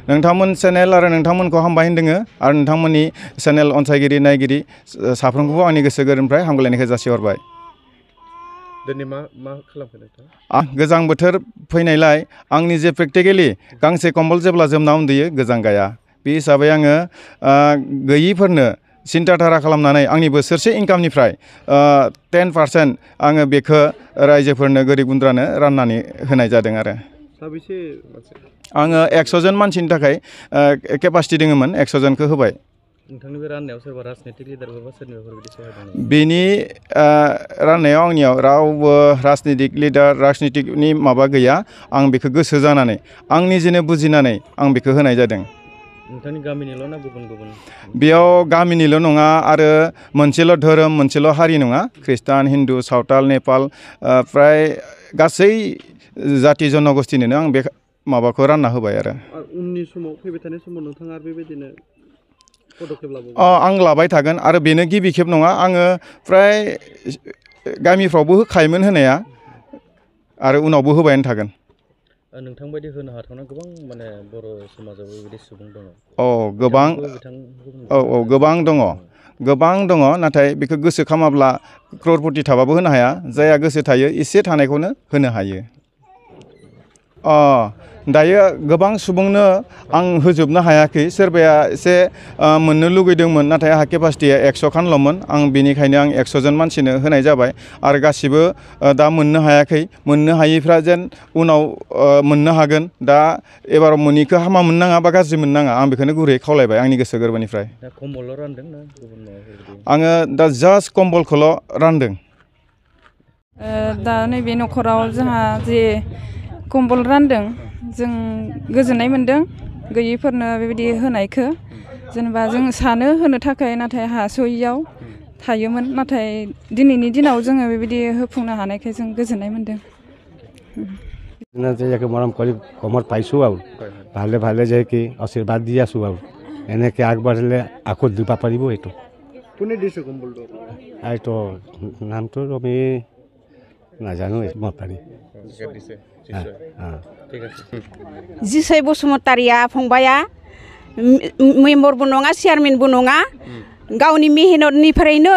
नोंथांमोन चेनेल आरो नोंथांमोनखौ हामबाय होनदों आरो नोंथांमोननि चेनेल अनसायगिरि नायगिरि साफ्रोमखौबो आंनि गोसो गोरबोनिफ्राय हामलायनायखौ जासिहरबाय। दिनै मा खालामखो नोंथां? गोजां बोथोर फैनायलाय आंनि जे प्रेक्टिकेलि गांसे कम्बल जेब्ला जोमना उन्दुयो गोजां गाया बे हिसाबै आङो गैयिफोरनो सिन्था धारा खालामनानै आंनि बोसोरसे इनकामनिफ्राय 10% आङो बेखौ रायजोफोरनो गोरिब गुन्द्रानो राननानै होनाय जादों आरो। साबेसे आङो 100 जन मानसिनि थाखाय केपासिटि दङमोन 100 जनखौ होबाय। नोंथांनि बे राननायाव सोरबा राजनीतिक लिडार बा सोरनिबाफोर बिदि सहाय दं? बेनि राननायाव आंनियाव रावबो राजनीतिक लिडार राजनीतिकनि माबा गैया। आं बेखौ गोसो जानानै आं निजेनो बुजिनानै आं बेखौ होनाय जादों। नोंथांनि गामिनिल' ना गुबुन गुबुन? बेयाव गामिनिल' नङा आरो मोनसेल' धोरोम मोनसेल' हारि नङा ख्रिस्टान हिन्दु सावताल नेपाल फ्राय गासै जाति जनगोष्ठिनोनो आं बे माबाखौ रानना होबाय आरो। उननि समाव फैबाय थानाय समाव नोंथाङा बेबायदिनो पदक्षेप लाबावगोन? आं लाबाय थागोन आरो बेनो गिबि खेब नङा। आङो फ्राय गामिफ्रावबो होखायोमोन होनाया आरो उनावबो होबायानो थागोन। नोंथां बायदि होनो हाथावना गोबां माने बर' समाजाव बेबायदि सुबुं दङ। गोबां गोबां दङ गोबां दङ नाथाय बेखौ गोसो खालामाब्ला क्ररपति थाबाबो होनो हाया। जायहा गोसो थायो एसे थानायखौनो होनो हायो। दायो गोबां सुबुंनो आं होजोबनो हायाखै। सोरबाया एसे मोननो लुगैदोंमोन नाथाय आंहा केपासिटिया 100 खानल'मोन। आं बेनिखायनो आं 100 जन मानसिनो होनाय जाबाय आरो गासिबो दा मोननो हायाखै। मोननो हायैफ्रा जेन उनाव मोननो हागोन। दा एबाराव मोनिखौ हामा मोननाङा बा गाज्रि मोननाङा आं बेखौनो गुरैयै खावलायबाय आंनि गोसो गोरबोनिफ्राय। दा कम्बल रानदों ना गुबुन माबाफोर? आङो दा जास्ट कम्बलखौल' रानदों। दा नैबे न'खराव जोंहा जे कम्बल रानदों जों गोजोननाय मोनदों गैयैफोरनो बेबायदि होनायखौ। जेनेबा जों सानो होनो थाखाय नाथाय हास'यैयाव थायोमोन नाथाय दिनैनि दिनाव जोङो बेबायदि होफुंनो हानायखाय जों गोजोननाय मोनदों। মৰম কৰি কমত পাইছোঁ আৰু ভালে ভালে যে কি আশীৰ্বাদ দি আছোঁ আৰু এনেকৈ আগবাঢ়িলে আকৌ দিব পাৰিব। এইটো কোনে দিছে কম্বলটো? এইটো নামটো আমি নাজানো মতাৰি जिसाय बसुमतारिया फंबाया मेम्बरबो नङा चेयारमेनबो नङा गावनि मेहनतनिफ्रायनो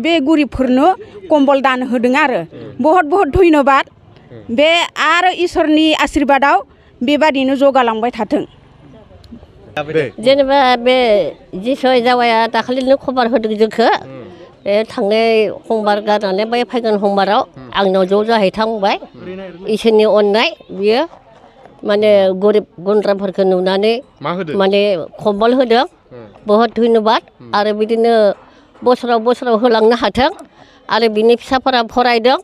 बे गरिबफोरनो कम्बल दान होदों आरो बहुत बहुत धन्यबाद। बे आरो इसोरनि आशीर्बादाव बेबादिनो जौगालांबाय थाथों। जेनेबा बे जिसय जावाया दाखालिनो खबर होदों जोंखौ थांनाय समबार गारनानै बै फैगोन समबाराव आंनाव ज' जाहैथांबाय। इसोरनि अननाय बियो माने गरिब गुन्द्राफोरखौ नुनानै माने खम्बल होदों। बहुत धन्यबाद आरो बिदिनो बोसोराव होलांनो हाथों आरो बिनि फिसाफोरा फरायदों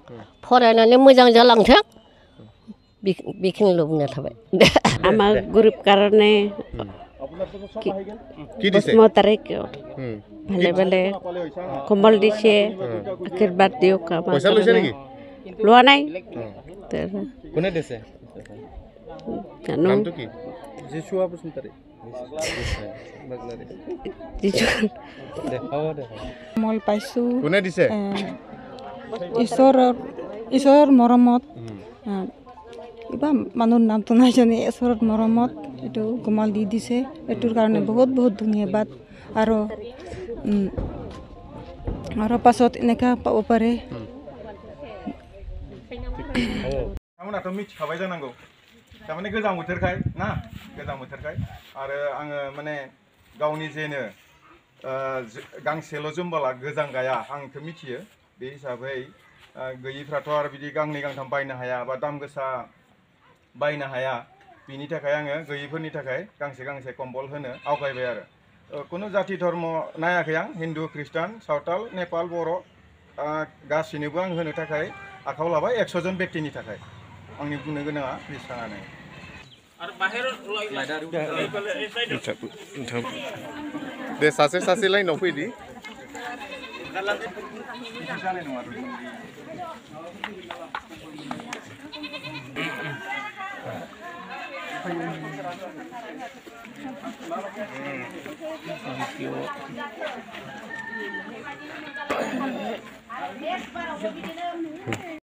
फरायनानै मोजां जालांथों बेखिनिल' बुंना थाबाय। আমার গরিব কারণে বসুমতারি ভালে ভালে কম্বল দিছে আশীর্বাদ দিয়ক। লোৱা নাই। কোনে দিছে? জানো নামটো কি? জিচুৱা বসুমতাৰি। কম্বল পাইছোঁ। কোনে দিছে? ঈশ্বৰৰ মৰমত কিবা মানুহৰ নামটো নাই জানি ঈশ্বৰৰ মৰমত এইটো কম্বল দি দিছে। এইটোৰ কাৰণে বহুত বহুত ধন্যবাদ। আৰু পাছত এনেকুৱা পাব পাৰে। नोंथांमोनाथ' मिथिखाबाय जानांगौ थारमाने गोजां बोथोरखाय ना गोजां बोथोरखाय आरो आङो माने गावनि जेनो गांसेल' जोमबाला गोजां गाया आं बेखौ मिथियो। बे हिसाबै गैयिफ्राथ' आरो बिदि गांनै गांथाम बायनो हाया बा दाम गोसा बायनो हाया। बिनि थाखाय आङो गैयिफोरनि थाखाय गांसे गांसे कम्बल होनो आवगायबाय आरो खुनु जाति धर्म नायाखै आं हिन्दु ख्रिस्टान सावताल नेपाल बर' गासैनोबो आं होनो थाखाय आखायाव लाबाय 100 जन व्यक्तिनि थाखाय। आंनि बुंनो गोनाङा बेसेबाङानो। दे सासे लाइनाव फैदि।